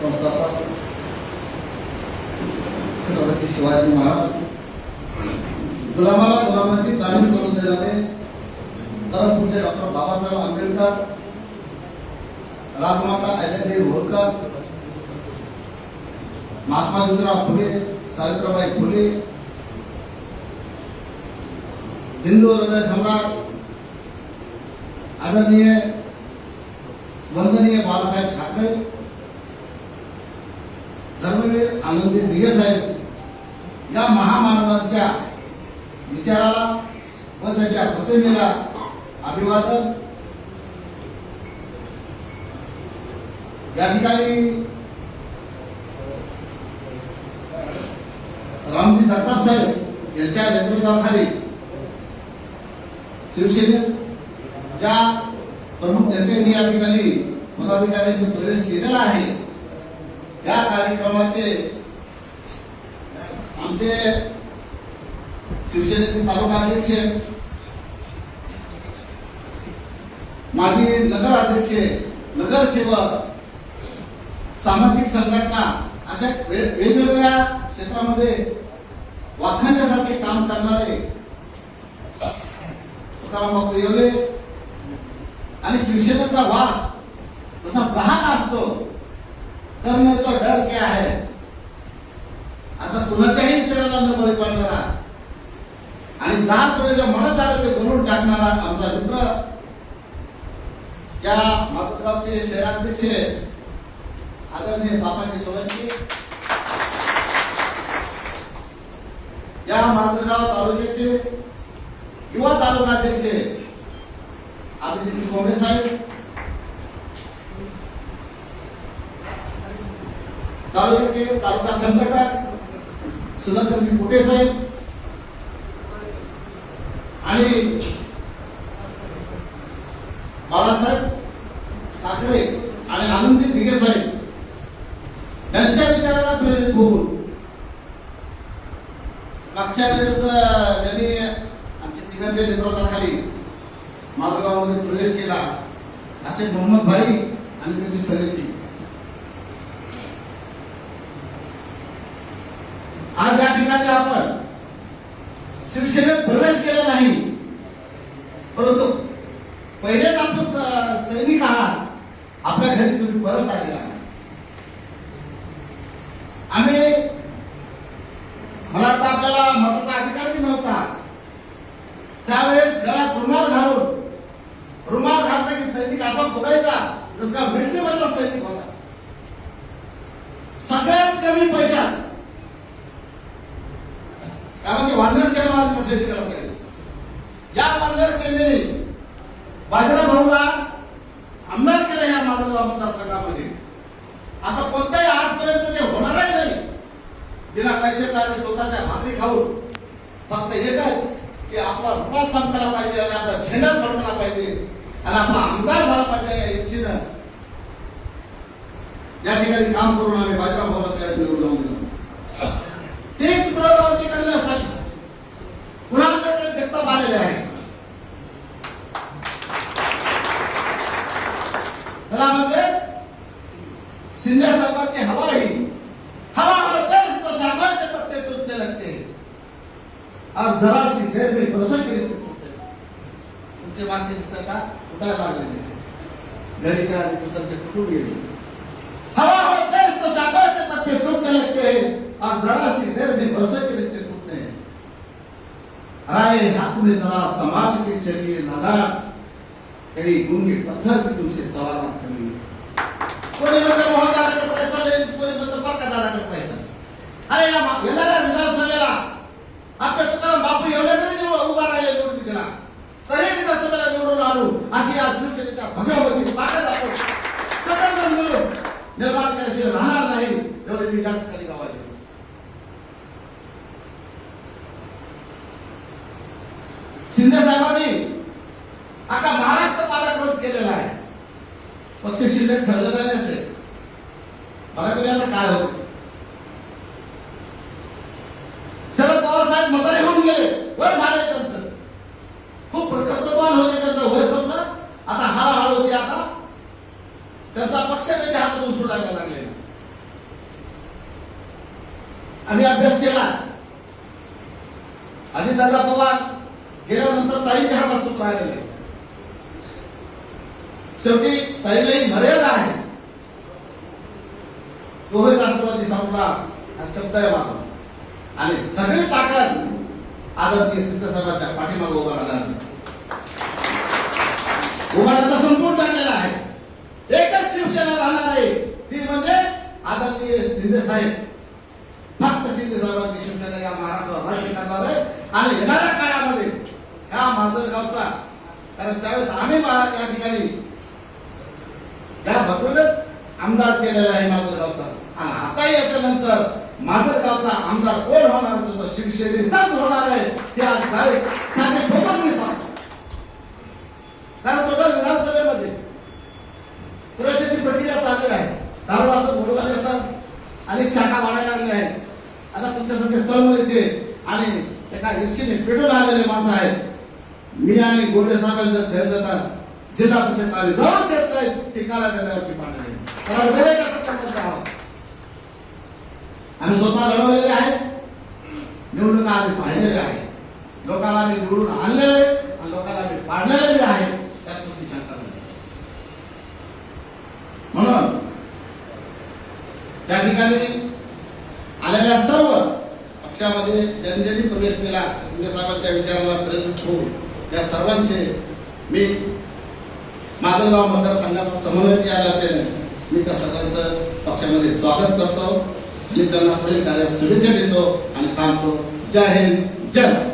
संस्थापक छत्रपती शिवाजी महाराज, गुलामाला गुलामाची जाणीव करून देणारे परमपूज्य डॉक्टर बाबासाहेब आंबेडकर, राजमाता अहिल्यादेवी होळकर, महात्मा ज्योतिराव फुले, सावित्रीबाई फुले, हिंदू हृदय सम्राट आदरणीय वंदनीय बाळासाहेब ठाकरे, धर्मवीर आनंदी दिघे साहेब या महामानवांच्या विचाराला व त्यांच्या प्रतिमेला अभिवादन. या ठिकाणी रामजी जगताप साहेब यांच्या नेतृत्वाखाली शिवसेनेत ज्या प्रमुख नेत्यांनी या ठिकाणी पदाधिकाऱ्यांनी प्रवेश केलेला आहे, या कार्यक्रमाचे आमचे शिवसेनेचे तालुका अध्यक्ष, माजी नगर अध्यक्ष, नगरसेवक, सामाजिक संघटना अशा वेगवेगळ्या क्षेत्रामध्ये वाखाणण्यासारखे काम करणारे तुकाराम बापू येवले आणि शिवसेनेचा वाद जसा जहान असतो, करणे तो डर क्या है, असं कुणाच्याही विचाराला न बळी पडणारा आणि जहान कोणाच्या मनात आलं ते बोलून टाकणारा आमचा मित्र, या माधवगावचे शहराध्यक्ष आदरणीय बापाजी सोलंकी, या माधवगाव तालुक्याचे युवा तालुका अध्यक्ष अभिजित कोंबडे साहेब, तालुक्याचे तालुका संघटक सुधाकरजी कुटे साहेब आणि बाळासाहेब ठाकरे आणि आनंदी दिघे साहेब यांच्या विचाराला प्रेरित होऊन मागच्या वेळेस त्यांनी आमच्या तिघांच्या नेतृत्वाखाली मालगावमध्ये प्रवेश केला, असे मोहम्मद भाई आणि त्यांची समिती. आज या ठिकाणी आपण शिवसेनेत प्रवेश केला नाही, परंतु पहिलेच आपण सैनिक आहात, आपल्या घरी तुम्ही परत आलेला आहे. आम्ही मला वाटतं आपल्याला मताचा अधिकार बी नव्हता, त्यावेळेस गळ्यात रुमाल घातला की सैनिक असा फुगायचा जस का मिलिटरी मधला सैनिक होता. सगळ्यात कमी पैशात त्यामध्ये वानर सेनेचा सैनिकाला त्यावेळेस या वानर सेनेने बाजीराव भाऊला आमदार केलं या माधवगाव मतदारसंघामध्ये. असं कोणत्याही आजपर्यंत ते होणारही नाही. बिना पैसे चालले स्वतःच्या भाकरी खाऊन फक्त एकच की आपला रुमाल चमकायला पाहिजे आणि आपला झेंडा फडकला पाहिजे आणि आपला आमदार झाला पाहिजे या इच्छेनं या ठिकाणी काम करून आम्ही बाजीराव भाऊला त्या निवडून लावून दिलं. तेच प्रवृत्ती करण्यासाठी पुन्हा जगताप आलेले आहे. त्याला म्हणजे शिंदे साहेबांची हवा होते तो सागर से पत्ते टूटने लगते हैं और जरा सी देर में बरसत के रिश्ते टूटते. तुमचे मागचे रिश्ते का उठायला लागलेले घरीच्या आणि तुमचे तुटून गेले. हवा होते तो सागर से पत्ते टूटने लगते हैं और जरा सी देर में बरसत के रिश्ते टूटते हैं. अरे हाथ में जरा संभाल के चलिए नादान, कहीं गूंगे पत्थर भी तुमसे सवाल करेंगे. कोणी म्हणतो मोहदाराकडे पैसा नाही, कोणी म्हणतो बरकतदाराकडे पैसा. अरे या येणाऱ्या विधानसभेला आपल्या तुकाराम बापू एवढे जरी उभा राहिले निवडून दिला तरी विधानसभेला निवडून आलो अशी या शिवसेनेच्या भगामध्ये ताकद आपण सगळेजण मिळून निर्माण केल्याशिवाय राहणार नाही एवढे मी या ठिकाणी गावाले. शिंदे साहेबांनी आता महाराष्ट्र पालकमंत्री केलेला आहे. पक्ष शिल्लक ठरलेला नाही असेल बघा तुम्ही आता काय होत. शरद पवार साहेब म्हातारे होऊन गेले, वय झाले त्यांचं, खूप कर्तृत्ववान होते, त्यांचं वय संपलं. आता हळूहळू होती, आता त्यांचा पक्ष त्यांच्या हातात उसू लागला लागले. आम्ही अभ्यास केला. अजितदादा पवार गेल्यानंतर ताईंच्या हातात सूत्र राहिलेले. शेवटी ताईलाही मर्यादा आहे. तोही राष्ट्रवादी संपला हा शब्द आहे माझा. आणि सगळी ताकद आदरणीय सिद्धसाहेबांच्या पाठीमागे उभा राहणार. उभारता संपून टाकलेला आहे. एकच शिवसेना राहणार आहे, ती म्हणजे आदरणीय शिंदे साहेब. फक्त शिंदे साहेबांची शिवसेना या महाराष्ट्रावर राज्य करणार आहे. आणि येणाऱ्या काळामध्ये ह्या माजलगावचा, कारण त्यावेळेस आम्ही या ठिकाणी त्या भगवतच आमदार केलेला आहे माजलगावचा. आणि आता याच्यानंतर माजलगावचा आमदार कोण होणार तो शिवसेनेचाच होणार आहे. हे आज काय ठोकर मी सांगतो. कारण टोटल विधानसभेमध्ये प्रवेशाची प्रक्रिया चालू आहे. धारवाड बोलवण्याचा अनेक शाखा वाढायला लागल्या आहेत. आता तुमच्यासारखे तळमळीचे आणि एका ऋषीने पेटून आलेले माणसं आहेत. मी आणि गोडे साहेबांनी जर धैर्य देतात जिल्हा परिषद आम्ही जाऊन देत नाही टिकाला देण्यावरची पाणी आहोत. आम्ही स्वतः लढवलेले आहेत. निवडणुका आम्ही पाहिलेले आहे. लोकांना आम्ही निवडून आणलेले आणि लोकांना आम्ही पाडलेले आहे. त्यात कोणती शंका नाही. म्हणून त्या ठिकाणी आलेल्या सर्व पक्षामध्ये ज्यांनी ज्यांनी प्रवेश केला, शिंदे साहेबांच्या विचाराला प्रेरित होऊन त्या सर्वांचे मी माजलगाव मतदारसंघाचा समन्वय आल्याने मी त्या सर्वांचं पक्षामध्ये स्वागत करतो आणि त्यांना पुढील कार्यात शुभेच्छा देतो आणि थांबतो. जय हिंद, जय भारत.